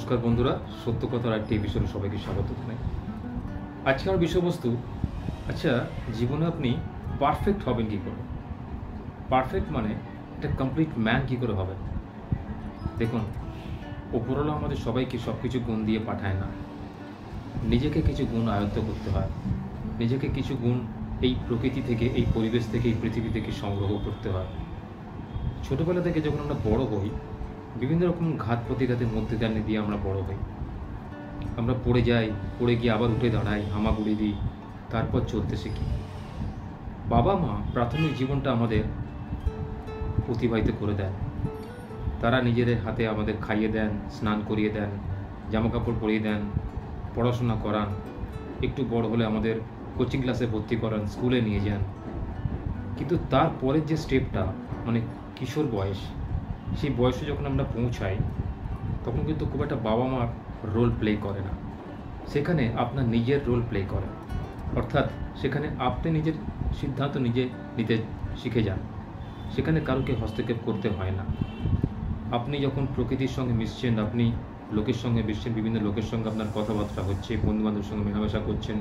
নমস্কার বন্ধুরা, সত্য কথার একটি এপিসোডে সবাইকে স্বাগত জানাই। আজকে আমার বিষয়বস্তু, আচ্ছা জীবনে আপনি পারফেক্ট হবেন কী করে? পারফেক্ট মানে একটা কমপ্লিট ম্যান কী করে হবেন? দেখুন, ওপরওয়ালা আমাদের সবাইকে সব কিছু গুণ দিয়ে পাঠায় না। নিজেকে কিছু গুণ আয়ত্ত করতে হয়, নিজেকে কিছু গুণ এই প্রকৃতি থেকে, এই পরিবেশ থেকে, এই পৃথিবী থেকে সংগ্রহ করতে হয়। ছোটোবেলা থেকে যখন আমরা বড় হই, বিভিন্ন রকম ঘাত প্রতিঘাতের মধ্যে দিয়ে আমরা বড় হই। আমরা পড়ে যাই, পড়ে গিয়ে আবার উঠে দাঁড়াই, হামাগুড়ি দিই, তারপর চলতে শিখি। বাবা মা প্রাথমিক জীবনটা আমাদের অতিবাহিত করে দেন। তারা নিজেদের হাতে আমাদের খাইয়ে দেন, স্নান করিয়ে দেন, জামাকাপড় পরিয়ে দেন, পড়াশোনা করান, একটু বড় হলে আমাদের কোচিং ক্লাসে ভর্তি করান, স্কুলে নিয়ে যান। কিন্তু তারপরের যে স্টেপটা, মানে কিশোর বয়স, সেই বয়সে যখন আমরা পৌঁছাই, তখন কিন্তু খুব একটা বাবা মার রোল প্লে করে না। সেখানে আপনার নিজের রোল প্লে করে, অর্থাৎ সেখানে আপনি নিজের সিদ্ধান্ত নিজে নিতে শিখে যান। সেখানে কারোকে হস্তক্ষেপ করতে হয় না। আপনি যখন প্রকৃতির সঙ্গে মিশছেন, আপনি লোকের সঙ্গে মিশছেন, বিভিন্ন লোকের সঙ্গে আপনার কথাবার্তা হচ্ছে, বন্ধুবান্ধবের সঙ্গে মেলামেশা করছেন,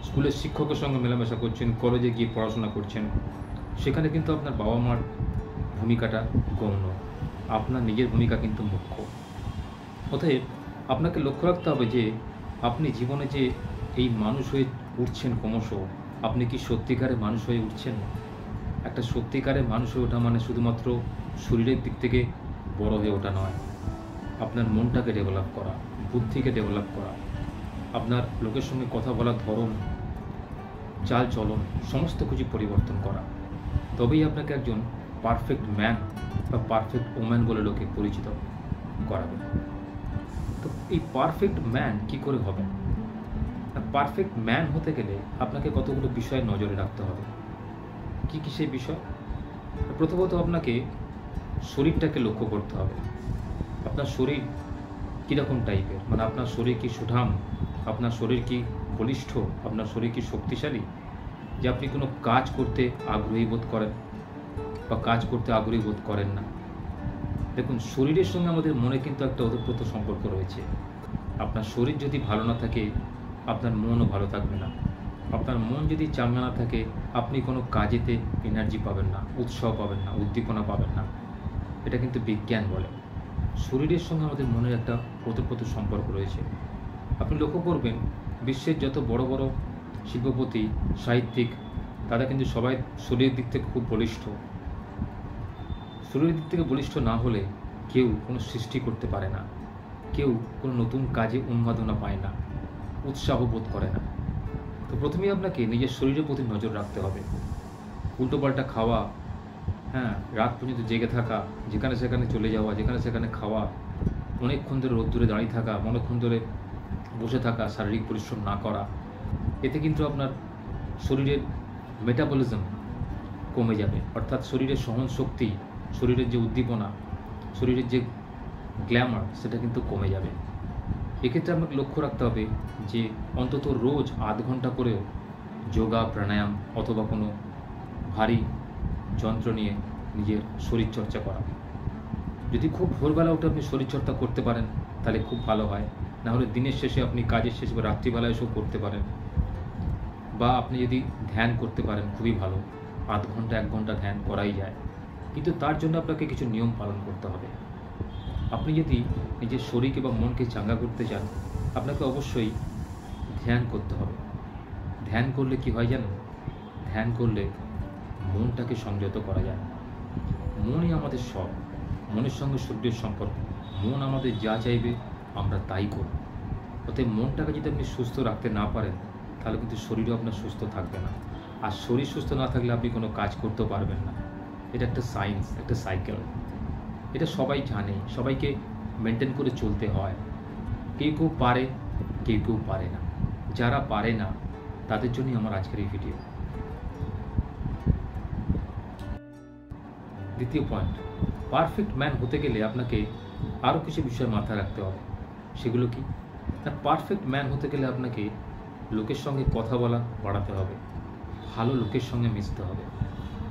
স্কুলের শিক্ষকের সঙ্গে মেলামেশা করছেন, কলেজে গিয়ে পড়াশোনা করছেন, সেখানে কিন্তু আপনার বাবা মার ভূমিকাটা গৌণ, আপনার নিজের ভূমিকা কিন্তু মুখ্য। অতএব আপনাকে লক্ষ্য রাখতে হবে যে আপনি জীবনে যে এই মানুষ হয়ে উঠছেন ক্রমশ, আপনি কি সত্যিকারের মানুষ হয়ে উঠছেন? একটা সত্যিকারের মানুষ হয়ে ওঠা মানে শুধুমাত্র শরীরের দিক থেকে বড় হয়ে ওঠা নয়, আপনার মনটাকে ডেভেলপ করা, বুদ্ধিকে ডেভেলপ করা, আপনার লোকের সঙ্গে কথা বলার ধরন, চাল চলন, সমস্ত কিছু পরিবর্তন করা। তবেই আপনাকে একজন পারফেক্ট ম্যান বা পারফেক্ট ওম্যান বলে লোকে পরিচিত করাবে। তো এই পারফেক্ট ম্যান কি করে হবে? পারফেক্ট ম্যান হতে গেলে আপনাকে কতগুলো বিষয় নজরে রাখতে হবে। কি কি সেই বিষয়? প্রথমত আপনাকে শরীরটাকে লক্ষ্য করতে হবে। আপনার শরীর কীরকম টাইপের, মানে আপনার শরীর কি সুঠাম, আপনার শরীর কি বলিষ্ঠ, আপনার শরীর কি শক্তিশালী, যে আপনি কোনো কাজ করতে আগ্রহী বোধ করেন বা কাজ করতে আগ্রহী বোধ করেন না। দেখুন, শরীরের সঙ্গে আমাদের মনে কিন্তু একটা ওতপ্রোত সম্পর্ক রয়েছে। আপনার শরীর যদি ভালো না থাকে, আপনার মনও ভালো থাকবে না। আপনার মন যদি চাঙ্গা না থাকে, আপনি কোনো কাজেতে এনার্জি পাবেন না, উৎসাহ পাবেন না, উদ্দীপনা পাবেন না। এটা কিন্তু বিজ্ঞান বলে। শরীরের সঙ্গে আমাদের মনের একটা ওতপ্রোত সম্পর্ক রয়েছে। আপনি লক্ষ্য করবেন, বিশ্বের যত বড় বড় শিল্পপতি, সাহিত্যিক, তারা কিন্তু সবাই শরীরের দিক থেকে খুব বলিষ্ঠ। শরীরের দিক থেকে বলিষ্ঠ না হলে কেউ কোনো সৃষ্টি করতে পারে না, কেউ কোনো নতুন কাজে উন্মাদনা পায় না, উৎসাহ বোধ করে না। তো প্রথমেই আপনাকে নিজের শরীরের প্রতি নজর রাখতে হবে। উল্টোপাল্টা খাওয়া, রাত পর্যন্ত জেগে থাকা, যেখানে সেখানে চলে যাওয়া, যেখানে সেখানে খাওয়া, অনেকক্ষণ ধরে রোদ্দুরে দাঁড়িয়ে থাকা, অনেকক্ষণ ধরে বসে থাকা, শারীরিক পরিশ্রম না করা, এতে কিন্তু আপনার শরীরের মেটাবলিজম কমে যাবে, অর্থাৎ শরীরের সহন শক্তি, শরীরের যে উদ্দীপনা, শরীরের যে গ্ল্যামার, সেটা কিন্তু কমে যাবে। এক্ষেত্রে আমাকে লক্ষ্য রাখতে হবে যে অন্তত রোজ আধ ঘন্টা করেও যোগা, প্রাণায়াম অথবা কোনো ভারী যন্ত্র নিয়ে নিজের শরীরচর্চা করা। যদি খুব ভোরবেলা উঠে আপনি শরীরচর্চা করতে পারেন তাহলে খুব ভালো হয়। নাহলে দিনের শেষে আপনি কাজের শেষে বা রাত্রিবেলায় এসেও করতে পারেন। বা আপনি যদি ধ্যান করতে পারেন খুবই ভালো, আধ ঘন্টা 1 ঘন্টা ধ্যান করাই যায়। কিন্তু তার জন্য আপনাকে কিছু নিয়ম পালন করতে হবে। আপনি যদি নিজের শরীরকে বা মনকে চাঙ্গা করতে চান, আপনাকে অবশ্যই ধ্যান করতে হবে। ধ্যান করলে কি হয় জানেন? ধ্যান করলে মনটাকে সংযত করা যায়। মনই আমাদের সব, মনের সঙ্গে শরীরের সম্পর্ক। মন আমাদের যা চাইবে আমরা তাই করব। অতএব মনটাকে যদি আপনি সুস্থ রাখতে না পারেন, তাহলে কিন্তু শরীরও আপনার সুস্থ থাকবে না। আর শরীর সুস্থ না থাকলে আপনি কোনো কাজ করতেও পারবেন না। এটা একটা সায়েন্স, একটা সাইকেল। এটা সবাই জানে, সবাইকে মেনটেন করে চলতে হয়। কেউ কেউ পারে, কেউ কেউ পারে না। যারা পারে না তাদের জন্যই আমার আজকের এই ভিডিও। দ্বিতীয় পয়েন্ট, পারফেক্ট ম্যান হতে গেলে আপনাকে আরও কিছু বিষয় মাথায় রাখতে হবে। সেগুলো কি? না, পারফেক্ট ম্যান হতে গেলে আপনাকে লোকের সঙ্গে কথা বলা বাড়াতে হবে, ভালো লোকের সঙ্গে মিশতে হবে।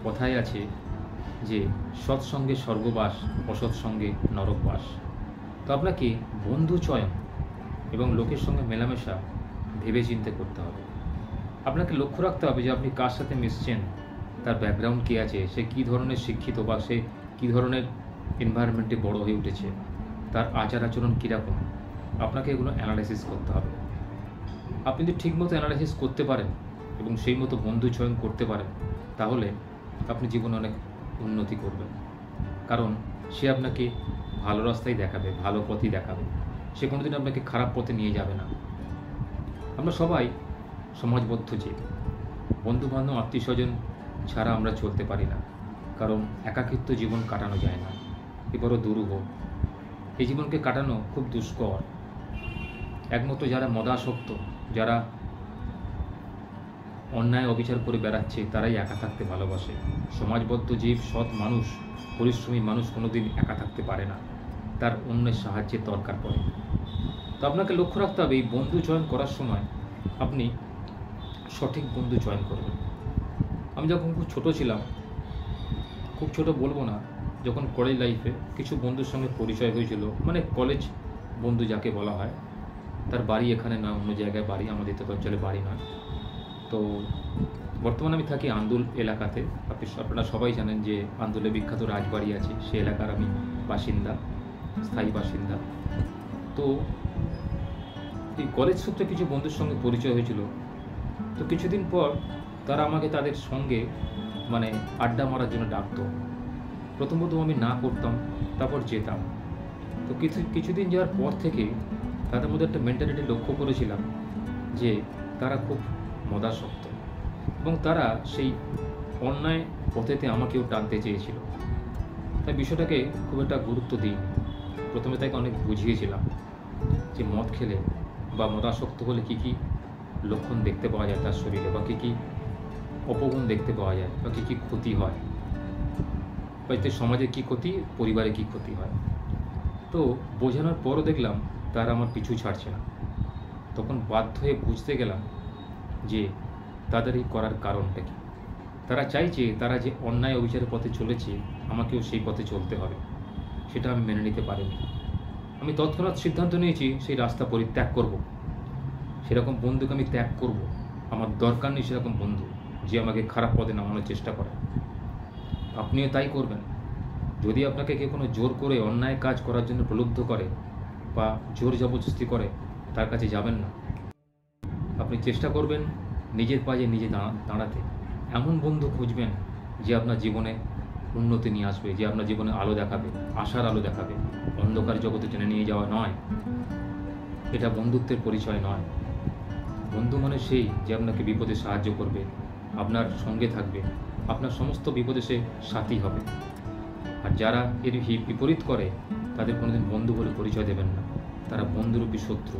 কথায় আছে যে সৎসঙ্গে স্বর্গবাস, অসৎ সঙ্গে নরকবাস। তো তো আপনাকে বন্ধু চয়ন এবং লোকের সঙ্গে মেলামেশা ভেবে চিন্তে করতে হবে। আপনাকে লক্ষ্য রাখতে হবে যে আপনি কার সাথে মিশছেন, তার ব্যাকগ্রাউন্ড কী আছে, সে কী ধরনের শিক্ষিত বা সে কী ধরনের এনভায়রনমেন্টে বড় হয়ে উঠেছে, তার আচার আচরণ কীরকম। আপনাকে এগুলো অ্যানালাইসিস করতে হবে। আপনি যদি ঠিকমতো অ্যানালাইসিস করতে পারেন এবং সেই মতো বন্ধু চয়ন করতে পারেন, তাহলে আপনি জীবনে অনেক উন্নতি করবেন। কারণ সে আপনাকে ভালো রাস্তায় দেখাবে, ভালো পথই দেখাবে, সে কোনোদিন আপনাকে খারাপ পথে নিয়ে যাবে না। আমরা সবাই সমাজবদ্ধ জীব। বন্ধুবান্ধব আত্মীয় স্বজন ছাড়া আমরা চলতে পারি না, কারণ একাকিত্ব জীবন কাটানো যায় না, এবারও দুরূহ। এই জীবনকে কাটানো খুব দুষ্কর। একমাত্র যারা মদাসক্ত, যারা অন্যায় অবিচার করে বেড়াচ্ছে, তারাই একা থাকতে ভালোবাসে। সমাজবদ্ধ জীব, সৎ মানুষ, পরিশ্রমী মানুষ কোনোদিন একা থাকতে পারে না, তার অন্যের সাহায্যের দরকার পড়ে। তো আপনাকে লক্ষ্য রাখতে হবে এই বন্ধু চয়ন করার সময় আপনি সঠিক বন্ধু চয়ন করবেন। আমি যখন খুব ছোট ছিলাম, খুব ছোট বলবো না, যখন কলেজ লাইফে কিছু বন্ধুর সঙ্গে পরিচয় হয়েছিল, মানে কলেজ বন্ধু যাকে বলা হয়, তার বাড়ি এখানে না, অন্য জায়গায় বাড়ি, আমাদের তো অঞ্চলে বাড়ি নয়। তো বর্তমানে আমি থাকি আন্দুল এলাকাতে। আপনারা সবাই জানেন যে আন্দুলে বিখ্যাত রাজবাড়ি আছে, সে এলাকার আমি বাসিন্দা, স্থায়ী বাসিন্দা। তো এই কলেজ সূত্রে কিছু বন্ধুর সঙ্গে পরিচয় হয়েছিল। তো কিছুদিন পর তারা আমাকে তাদের সঙ্গে মানে আড্ডা মারার জন্য ডাকতো। প্রথমত আমি না করতাম, তারপর যেতাম। তো কিছুদিন যাওয়ার পর থেকে তাদের মধ্যে একটা মেন্টালিটি লক্ষ্য করেছিলাম যে তারা খুব মদাসক্ত এবং তারা সেই অন্যায় পথেতে আমাকেও টানতে চেয়েছিল। তাই বিষয়টাকে খুব একটা গুরুত্ব দিই। প্রথমে তাকে অনেক বুঝিয়েছিলাম যে মদ খেলে বা মদাসক্ত হলে কী কী লক্ষণ দেখতে পাওয়া যায় তার শরীরে, বা কী কী অপগুণ দেখতে পাওয়া যায়, বা কী কী ক্ষতি হয়, বা এতে সমাজে কী ক্ষতি, পরিবারে কী ক্ষতি হয়। তো বোঝানোর পরও দেখলাম তারা আমার পিছু ছাড়ছে না। তখন বাধ্য হয়ে বুঝতে গেলাম যে তাদের এই করার কারণটা কী। তারা চাইছে তারা যে অন্যায় অবিচারের পথে চলেছে, আমাকেও সেই পথে চলতে হবে। সেটা আমি মেনে নিতে পারিনি। আমি তৎক্ষণাৎ সিদ্ধান্ত নিয়েছি সেই রাস্তা পরিত্যাগ করব। সেরকম বন্ধুকে আমি ত্যাগ করব। আমার দরকার নেই সেরকম বন্ধু যে আমাকে খারাপ পথে নামানোর চেষ্টা করে। আপনিও তাই করবেন। যদি আপনাকে কেউ কোনো জোর করে অন্যায় কাজ করার জন্য প্রলুব্ধ করে বা জোর জবরদস্তি করে, তার কাছে যাবেন না। আপনি চেষ্টা করবেন নিজের পায়ে নিজে দাঁড়াতে। এমন বন্ধু খুঁজবেন যে আপনার জীবনে উন্নতি নিয়ে আসবে, যে আপনার জীবনে আলো দেখাবে, আশার আলো দেখাবে, অন্ধকার জগতে টেনে নিয়ে যাওয়া নয়। এটা বন্ধুত্বের পরিচয় নয়। বন্ধু মানে সেই যে আপনাকে বিপদে সাহায্য করবে, আপনার সঙ্গে থাকবে, আপনার সমস্ত বিপদে সে সাথী হবে। আর যারা এর বিপরীত করে, তাদের কোনোদিন বন্ধু বলে পরিচয় দেবেন না, তারা বন্ধুরূপী শত্রু।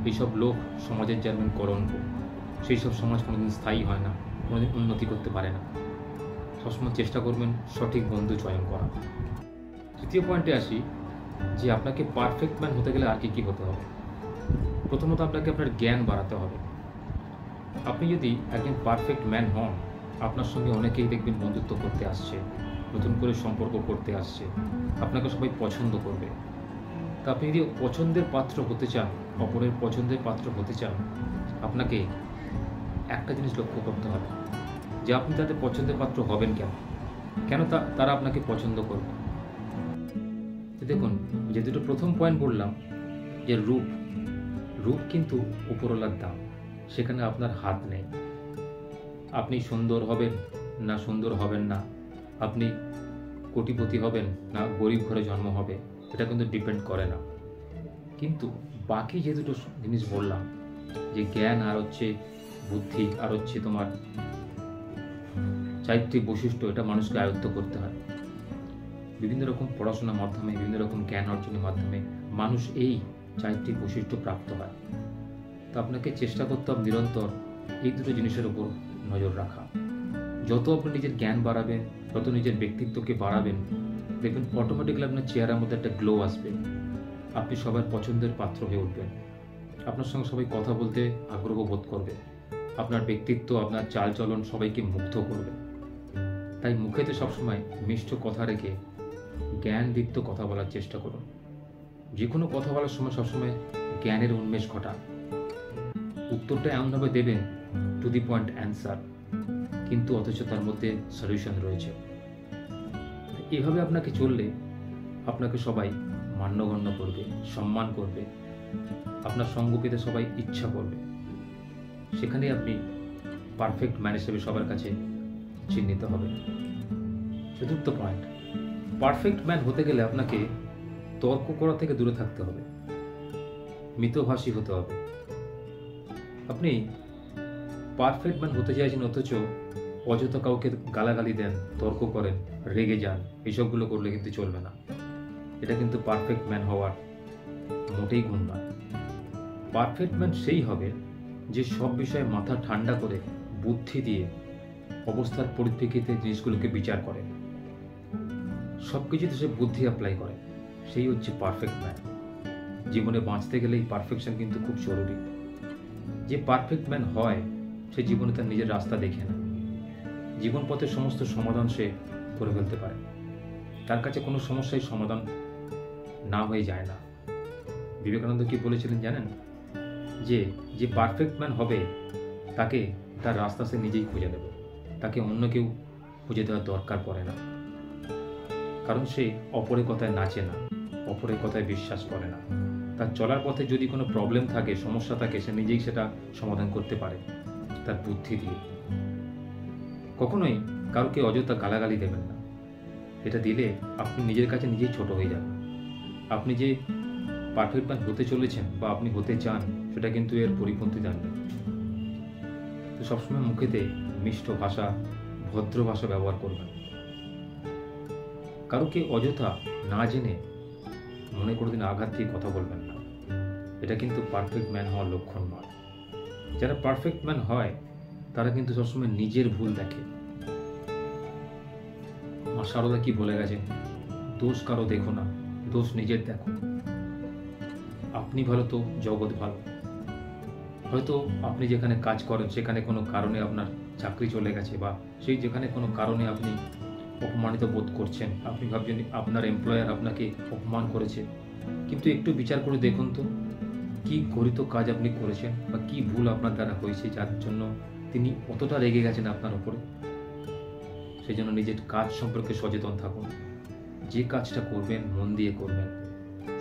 এইসব লোক সমাজের যেমন কলঙ্ক, সেই সব সমাজ কোনোদিন স্থায়ী হয় না, কোনোদিন উন্নতি করতে পারে না। সবসময় চেষ্টা করবেন সঠিক বন্ধু চয়ন করা। তৃতীয় পয়েন্টে আসি যে আপনাকে পারফেক্ট ম্যান হতে গেলে আর কী হতে হবে। প্রথমত আপনাকে আপনার জ্ঞান বাড়াতে হবে। আপনি যদি একজন পারফেক্ট ম্যান হন, আপনার সঙ্গে অনেকেই দেখবেন বন্ধুত্ব করতে আসছে, নতুন করে সম্পর্ক করতে আসছে, আপনাকে সবাই পছন্দ করবে। তা আপনি যদি পছন্দের পাত্র হতে চান, অপরের পছন্দের পাত্র হতে চান, আপনাকে একটা জিনিস লক্ষ্য করতে হবে যে আপনি তাদের পছন্দের পাত্র হবেন কেন, কেন তারা আপনাকে পছন্দ করবে। দেখুন, যে দুটো প্রথম পয়েন্ট বললাম যে রূপ কিন্তু উপরওয়ালার দাম, সেখানে আপনার হাত নেই। আপনি সুন্দর হবেন না সুন্দর হবেন না, আপনি কোটিপতি হবেন না গরিব ঘরে জন্ম হবে, এটা কিন্তু ডিপেন্ড করে না। কিন্তু বাকি যে দুটো জিনিস বললাম, যে জ্ঞান আর হচ্ছে বুদ্ধি আর হচ্ছে তোমার চারিত্রিক বৈশিষ্ট্য, এটা মানুষকে আয়ত্ত করতে হয়। বিভিন্ন রকম পড়াশোনার মাধ্যমে, বিভিন্ন রকম জ্ঞান অর্জনের মাধ্যমে মানুষ এই চারিত্রিক বৈশিষ্ট্য প্রাপ্ত হয়। তো আপনাকে চেষ্টা করতে হবে নিরন্তর এই দুটো জিনিসের উপর নজর রাখা। যত আপনি নিজের জ্ঞান বাড়াবেন, যত নিজের ব্যক্তিত্বকে বাড়াবেন, দেখবেন অটোমেটিক্যালি আপনার চেহারার মধ্যে একটা গ্লো আসবে। আপনি সবার পছন্দের পাত্র হয়ে উঠবেন। আপনার সঙ্গে সবাই কথা বলতে আগ্রহ বোধ করবে। আপনার ব্যক্তিত্ব, আপনার চালচলন সবাইকে মুগ্ধ করবে। তাই মুখেতে সবসময় মিষ্ট কথা রেখে জ্ঞানদীপ্ত কথা বলার চেষ্টা করুন। যে কোনো কথা বলার সময় সবসময় জ্ঞানের উন্মেষ ঘটান। উত্তরটা এমনভাবে দেবেন টু দি পয়েন্ট অ্যান্সার, কিন্তু অথচ তার মধ্যে সলিউশন রয়েছে। এভাবে আপনাকে চললে আপনাকে সবাই মান্যগণ্য করবে, সম্মান করবে, আপনার সঙ্গ পেতে সবাই ইচ্ছা করবে। সেখানে আপনি পারফেক্ট ম্যান হিসেবে সবার কাছে চিহ্নিত হবেন। চতুর্থ পয়েন্ট, পারফেক্ট ম্যান হতে গেলে আপনাকে তর্ক করা থেকে দূরে থাকতে হবে, মিতভাষী হতে হবে। আপনি পারফেক্ট ম্যান হতে চাইছেন অথচ অযথা কাউকে গালাগালি দেন, তর্ক করেন, রেগে যান, এসবগুলো করলে কিন্তু চলবে না। এটা কিন্তু পারফেক্ট ম্যান হওয়ার মোটেই গুণ নয়। পারফেক্ট ম্যান সেই হবে যে সব বিষয়ে মাথা ঠান্ডা করে বুদ্ধি দিয়ে অবস্থার পরিপ্রেক্ষিতে জিনিসগুলোকে বিচার করে, সব কিছুতে সে বুদ্ধি অ্যাপ্লাই করে, সেই হচ্ছে পারফেক্ট ম্যান। জীবনে বাঁচতে গেলে এই পারফেকশন কিন্তু খুব জরুরি। যে পারফেক্ট ম্যান হয় সে জীবনে তার নিজের রাস্তা দেখে না, জীবন পথের সমস্ত সমাধান সে করে ফেলতে পারে। তার কাছে কোনো সমস্যাই সমাধান না হয়ে যায় না। বিবেকানন্দ কি বলেছিলেন জানেন? যে পারফেক্ট ম্যান হবে তাকে তার রাস্তা সে নিজেই খুঁজে দেবে, তাকে অন্য কেউ খুঁজে দেওয়ার দরকার পড়ে না। কারণ সে অপরের কথায় নাচে না, অপরের কথায় বিশ্বাস করে না। তার চলার পথে যদি কোনো প্রবলেম থাকে, সমস্যা থাকে, সে নিজেই সেটা সমাধান করতে পারে তার বুদ্ধি দিয়ে। কখনোই কাউকে অযথা গালাগালি দেবেন না। এটা দিলে আপনি নিজের কাছে নিজেই ছোট হয়ে যাবেন। আপনি যে পারফেক্ট ম্যান হতে চলেছেন বা আপনি হতে চান সেটা কিন্তু এর পরিপন্থী জানবেন। তো সবসময় মুখেতে মিষ্ট ভাষা, ভদ্র ভাষা ব্যবহার করবেন। কারোকে অযথা না জেনে মনে কোনোদিন আঘাত দিয়ে কথা বলবেন না। এটা কিন্তু পারফেক্ট ম্যান হওয়ার লক্ষণ নয়। যারা পারফেক্ট ম্যান হয় তারা কিন্তু সবসময় নিজের ভুল দেখে। মা সারদা কি বলে গেছেন? দোষ কারো দেখো না, দোষ নিজের দেখো। আপনি ভালো তো জগৎ ভালো। হয়তো আপনি যেখানে কাজ করেন সেখানে কোনো কারণে আপনার চাকরি চলে গেছে, বা সেই যেখানে কোনো কারণে আপনি অপমানিত বোধ করছেন, আপনি ভাবছেন আপনার এমপ্লয়ার আপনাকে অপমান করেছে, কিন্তু একটু বিচার করে দেখুন তো কি গরিত কাজ আপনি করেছেন বা কি ভুল আপনার দ্বারা হয়েছে যার জন্য তিনি অতটা রেগে গেছেন আপনার উপরে। সেই জন্য নিজের কাজ সম্পর্কে সচেতন থাকুন। যে কাজটা করবেন মন দিয়ে করবেন,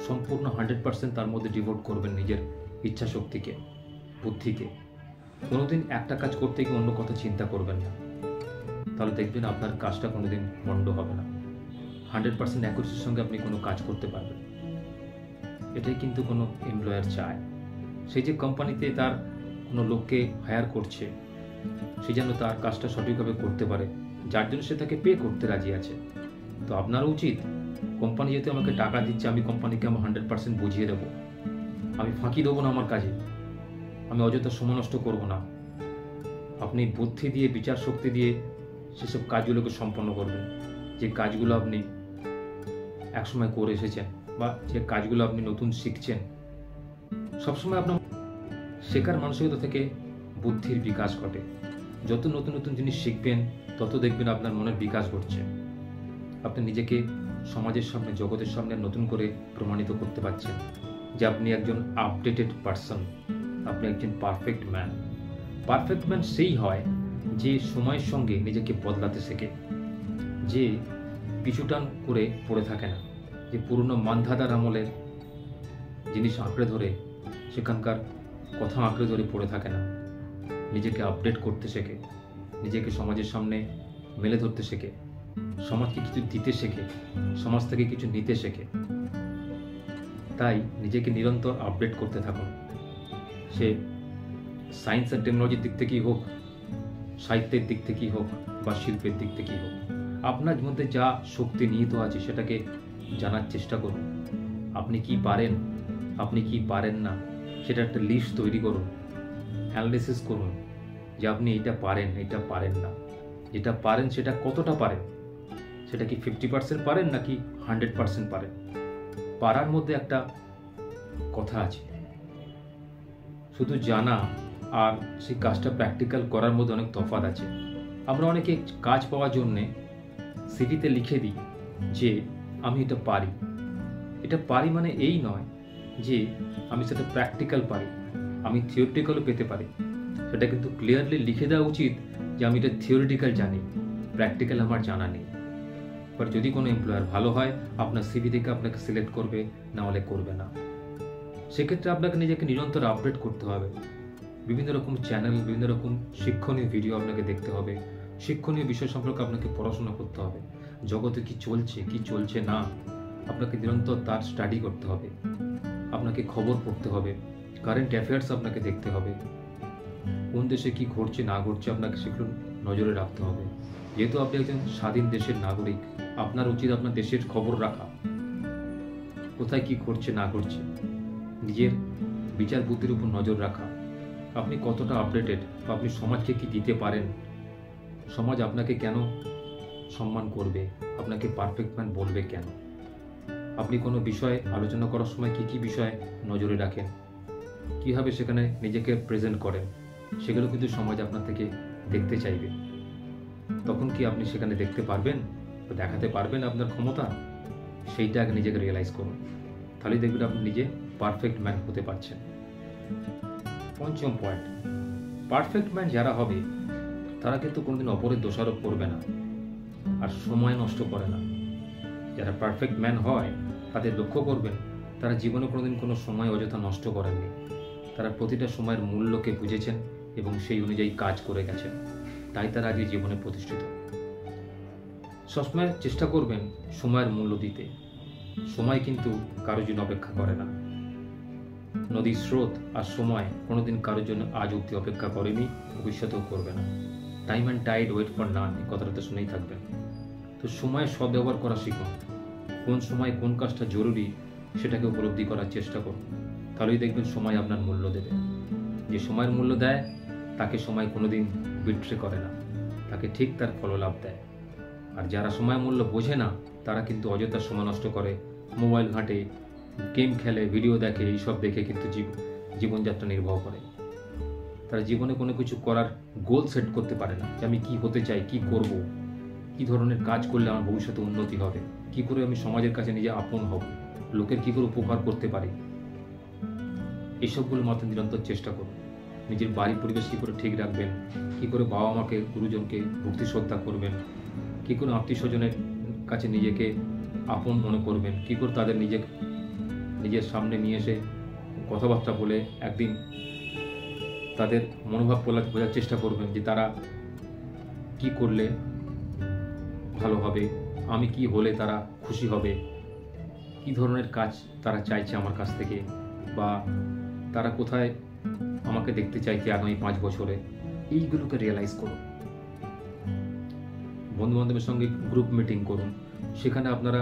সম্পূর্ণ 100% তার মধ্যে ডিভোট করবেন নিজের ইচ্ছা শক্তিকে, বুদ্ধিকে। কোনোদিন একটা কাজ করতে গিয়ে অন্য কথা চিন্তা করবেন না, তাহলে দেখবেন আপনার কাজটা কোনোদিন মন্দ হবে না। 100% অ্যাকুরেসির সঙ্গে আপনি কোনো কাজ করতে পারবেন। এটাই কিন্তু কোনো এমপ্লয়ার চায়। সেই যে কোম্পানিতে তার কোনো লোককে হায়ার করছে, সে যেন তার কাজটা সঠিকভাবে করতে পারে, যার জন্য সে তাকে পে করতে রাজি আছে। তো আপনারও উচিত, কোম্পানি যেহেতু আমাকে টাকা দিচ্ছে, আমি কোম্পানিকে আমার 100% বুঝিয়ে দেবো। আমি ফাঁকি দেবো না আমার কাজে, আমি অযথা সময় নষ্ট করবো না। আপনি বুদ্ধি দিয়ে, বিচার শক্তি দিয়ে সেসব কাজগুলোকে সম্পন্ন করবেন, যে কাজগুলো আপনি একসময় করে এসেছেন বা যে কাজগুলো আপনি নতুন শিখছেন। সবসময় আপনার শেখার মানসিকতা থেকে বুদ্ধির বিকাশ ঘটে। যত নতুন নতুন জিনিস শিখবেন তত দেখবেন আপনার মনের বিকাশ ঘটছে। আপনি নিজেকে সমাজের সামনে, জগতের সামনে নতুন করে প্রমাণিত করতে পারছেন যে আপনি একজন আপডেটেড পারসন, আপনি একজন পারফেক্ট ম্যান। পারফেক্ট ম্যান সেই হয় যে সময়ের সঙ্গে নিজেকে বদলাতে শেখে, যে পিছুটান করে পড়ে থাকে না, যে পুরনো মানধাতার আমলের জিনিস আঁকড়ে ধরে, সেখানকার কথা আঁকড়ে ধরে পড়ে থাকে না। নিজেকে আপডেট করতে শেখে, নিজেকে সমাজের সামনে মেলে ধরতে শেখে, সমাজকে কিছু দিতে শেখে, সমাজ থেকে কিছু নিতে শেখে। তাই নিজেকে নিরন্তর আপডেট করতে থাকুন। সে সায়েন্স আর টেকনোলজির দিক থেকেই হোক, সাহিত্যের দিক থেকেই হোক বা শিল্পের দিক থেকেই হোক, আপনার মধ্যে যা শক্তি নিহিত আছে সেটাকে জানার চেষ্টা করুন। আপনি কি পারেন, আপনি কি পারেন না, সেটা একটা লিস্ট তৈরি করুন, অ্যানালিসিস করুন যে আপনি এটা পারেন, এটা পারেন না। যেটা পারেন সেটা কতটা পারেন, সেটা কি 50% পারেন নাকি 100% পারেন। পারার মধ্যে একটা কথা আছে, শুধু জানা আর সেই কাজটা প্র্যাকটিক্যাল করার মধ্যে অনেক তফাৎ আছে। আমরা অনেকে কাজ পাওয়ার জন্যে সিভিতে লিখে দিই যে আমি এটা পারি, এটা পারি মানে এই নয় যে আমি সেটা প্র্যাকটিক্যাল পারি, আমি থিওরিটিক্যালও পেতে পারি। সেটা কিন্তু ক্লিয়ারলি লিখে দেওয়া উচিত যে আমি এটা থিওরিটিক্যাল জানি, প্র্যাকটিক্যাল আমার জানা নেই। বাট যদি কোনো এমপ্লয়ার ভালো হয়, আপনার সিভি থেকে আপনাকে সিলেক্ট করবে, না হলে করবে না। সেক্ষেত্রে আপনাকে নিজেকে নিরন্তর আপডেট করতে হবে। বিভিন্ন রকম চ্যানেল, বিভিন্ন রকম শিক্ষণীয় ভিডিও আপনাকে দেখতে হবে, শিক্ষণীয় বিষয় সম্পর্কে আপনাকে পড়াশোনা করতে হবে। জগতে কি চলছে, কি চলছে না, আপনাকে নিরন্তর তার স্টাডি করতে হবে। আপনাকে খবর পড়তে হবে, কারেন্ট অ্যাফেয়ার্স আপনাকে দেখতে হবে, কোন দেশে কি ঘটছে না ঘটছে আপনাকে সেগুলো নজরে রাখতে হবে। যেহেতু আপনি একজন স্বাধীন দেশের নাগরিক, আপনার উচিত আপনার দেশের খবর রাখা, কোথায় কি ঘটছে না ঘটছে, নিজের বিচার বুদ্ধির উপর নজর রাখা, আপনি কতটা আপডেটেড, বা আপনি সমাজকে কি দিতে পারেন, সমাজ আপনাকে কেন সম্মান করবে, আপনাকে পারফেক্ট ম্যান বলবে কেন, আপনি কোনো বিষয়ে আলোচনা করার সময় কি কি বিষয় নজরে রাখেন, কীভাবে সেখানে নিজেকে প্রেজেন্ট করেন, সেগুলো কিন্তু সমাজ আপনার থেকে দেখতে চাইবে। তখন কি আপনি সেখানে দেখতে পারবেন, দেখাতে পারবেন আপনার ক্ষমতা? সেইটা আগে নিজেকে রিয়েলাইজ করুন, তাহলেই দেখবেন আপনি নিজে পারফেক্ট ম্যান হতে পারছেন। পঞ্চম পয়েন্ট, পারফেক্ট ম্যান যারা হবে তারা কিন্তু কোনোদিন অপরের দোষারোপ করবে না আর সময় নষ্ট করে না। যারা পারফেক্ট ম্যান হয় তাদের লক্ষ্য করবেন তারা জীবনে কোনোদিন কোনো সময় অযথা নষ্ট করেননি। তারা প্রতিটা সময়ের মূল্যকে বুঝেছেন এবং সেই অনুযায়ী কাজ করে গেছেন, তাই তারা আজকে জীবনে প্রতিষ্ঠিত। সবসময় চেষ্টা করবেন সময়ের মূল্য দিতে। সময় কিন্তু কারোর জন্য অপেক্ষা করে না। নদীর স্রোত আর সময় কোনোদিন কারোর জন্য আজ অব্দি অপেক্ষা করেনি, ভবিষ্যতেও করবে না। Time and tide wait for none, এই কথাটা তো শুনেই থাকবেন। তো সময়ের সদ্ব্যবহার করা শিখুন। কোন সময় কোন কাজটা জরুরি সেটাকে উপলব্ধি করার চেষ্টা করুন, তাহলেই দেখবেন সময় আপনার মূল্য দেবে। যে সময়ের মূল্য দেয় তাকে সময় কোনোদিন বিট্রে করে না, তাকে ঠিক তার ফললাভ দেয়। আর যারা সময় মূল্য বোঝে না তারা কিন্তু অযথা সময় নষ্ট করে, মোবাইল ঘাঁটে, গেম খেলে, ভিডিও দেখে, এইসব দেখে কিন্তু জীবনযাত্রা নির্বাহ করে। তারা জীবনে কোনো কিছু করার গোল সেট করতে পারে না, যে আমি কি হতে চাই, কি করব, কি ধরনের কাজ করলে আমার ভবিষ্যতে উন্নতি হবে, কি করে আমি সমাজের কাছে নিজে আপন হব, লোকের কি করে উপকার করতে পারি। এইসবগুলো মাত্র নিরন্তর চেষ্টা করুন। নিজের বাড়ি পরিবেশ কী করে ঠিক রাখবেন, কি করে বাবা মাকে, গুরুজনকে ভক্তি শ্রদ্ধা করবেন, কি করে আত্মীয় স্বজনের কাছে নিজেকে আপন মনে করবেন, কি করে তাদের নিজের সামনে নিয়ে এসে কথাবার্তা বলে একদিন তাদের মনোভাব বোঝার চেষ্টা করবেন যে তারা কি করলে ভালো হবে, আমি কি হলে তারা খুশি হবে, কি ধরনের কাজ তারা চাইছে আমার কাছ থেকে, বা তারা কোথায় আমাকে দেখতে চাইছে আগামী 5 বছরে। এইগুলোকে রিয়েলাইজ করুন। বন্ধুবান্ধবের সঙ্গে গ্রুপ মিটিং করুন, সেখানে আপনারা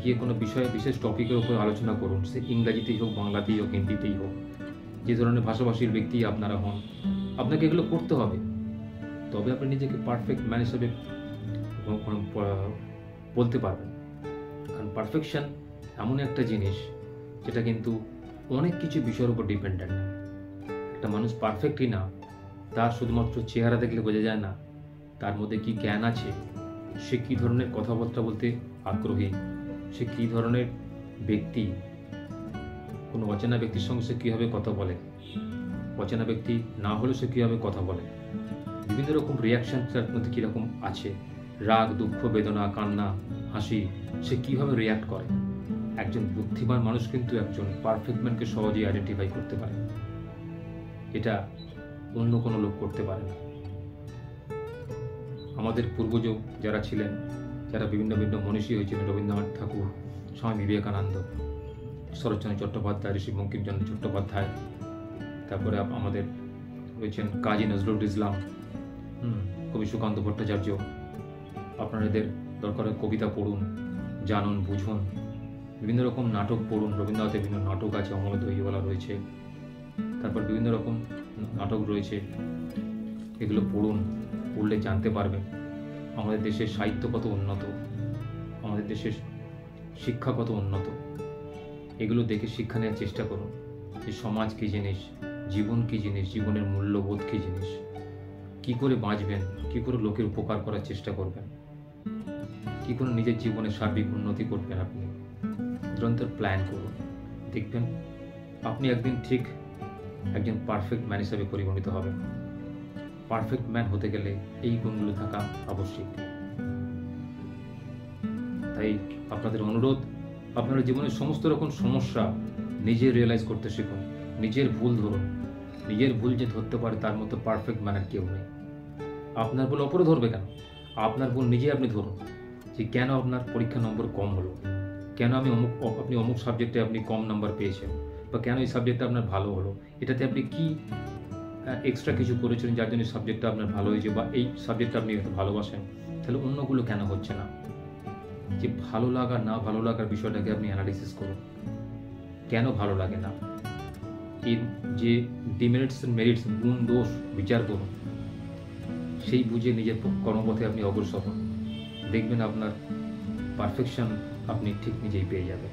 গিয়ে কোনো বিষয়ে বিশেষ টপিকের উপর আলোচনা করুন, সে ইংরাজিতেই হোক, বাংলাতেই হোক, হিন্দিতেই হোক, যে ধরনের ভাষাভাষীর ব্যক্তি আপনারা হন, আপনাকে এগুলো করতে হবে। তবে আপনি নিজেকে পারফেক্ট ম্যান হিসেবে বলতে পারবেন। কারণ পারফেকশন এমন একটা জিনিস যেটা কিন্তু অনেক কিছু বিষয়ের উপর ডিপেন্ডেন্ট। একটা মানুষ পারফেক্টই না, তার শুধুমাত্র চেহারা দেখলে বোঝা যায় না তার মধ্যে কি জ্ঞান আছে, সে কী ধরনের কথাবার্তা বলতে আগ্রহী, সে কী ধরনের ব্যক্তি, কোনো অচেনা ব্যক্তির সঙ্গে সে কীভাবে কথা বলে, অচেনা ব্যক্তি না হলে সে কীভাবে কথা বলে, বিভিন্ন রকম রিয়াকশান তার মধ্যে কীরকম আছে, রাগ, দুঃখ, বেদনা, কান্না, হাসি, সে কীভাবে রিয়াক্ট করে। একজন বুদ্ধিমান মানুষ কিন্তু একজন পারফেক্ট ম্যানকে সহজেই আইডেন্টিফাই করতে পারে, এটা অন্য কোনো লোক করতে পারে না। আমাদের পূর্বজ যারা ছিলেন, যারা বিভিন্ন মনীষী হয়েছিলেন, রবীন্দ্রনাথ ঠাকুর, স্বামী বিবেকানন্দ, শরৎচন্দ্র চট্টোপাধ্যায়, ঋষি বঙ্কিমচন্দ্র চট্টোপাধ্যায়, তারপরে আমাদের রয়েছেন কাজী নজরুল ইসলাম, কবি সুকান্ত ভট্টাচার্য। আপনারা এদের দরকার কবিতা পড়ুন, জানুন, বুঝুন, বিভিন্ন রকম নাটক পড়ুন। রবীন্দ্রনাথের বিভিন্ন নাটক আছে, অমল দহিওয়ালা রয়েছে, তারপর বিভিন্ন রকম নাটক রয়েছে, এগুলো পড়ুন। পড়লে জানতে পারবেন আমাদের দেশের সাহিত্য কত উন্নত, আমাদের দেশের শিক্ষা কত উন্নত। এগুলো দেখে শিক্ষা নেওয়ার চেষ্টা করুন যে সমাজ কী জিনিস, জীবন কী জিনিস, জীবনের মূল্যবোধ কী জিনিস, কী করে বাঁচবেন, কী করে লোকের উপকার করার চেষ্টা করবেন, কী করে নিজের জীবনে সার্বিক উন্নতি করবেন আপনি। নিরন্তর প্ল্যান করুন, দেখবেন আপনি একদিন ঠিক একজন পারফেক্ট ম্যান হিসাবে পরিগণিত হবেন। পারফেক্ট ম্যান হতে গেলে এই গুণগুলো থাকা আবশ্যিক। তাই আপনাদের অনুরোধ, আপনার জীবনের সমস্ত রকম সমস্যা নিজে রিয়েলাইজ করতে শিখুন, নিজের ভুল ধরুন। নিজের ভুল যে ধরতে পারে তার মতো পারফেক্ট ম্যান আর কেউ নেই। আপনার ভুল অপরে ধরবে কেন? আপনার ভুল নিজে আপনি ধরুন, যে কেন আপনার পরীক্ষা নম্বর কম হলো, কেন আপনি অমুক সাবজেক্টে আপনি কম নাম্বার পেয়েছেন, বা কেন এই সাবজেক্টটা আপনার ভালো হলো, এটাতে আপনি কি এক্সট্রা কিছু করেছিলেন যার জন্য সাবজেক্টটা আপনার ভালো হয়েছে, বা এই সাবজেক্টটা আপনি এত ভালোবাসেন, তাহলে অন্যগুলো কেন হচ্ছে না? যে ভালো লাগা না ভালো লাগার বিষয়টাকে আপনি অ্যানালিসিস করুন, কেন ভালো লাগে না, এর যে ডিমেরিটস এন্ড মেরিটস, গুণ দোষ বিচার করুন, সেই বুঝে নিজের কর্মপথে আপনি অগ্রসর হন। দেখবেন আপনার পারফেকশন আপনি ঠিক নিজেই পেয়ে যাবেন।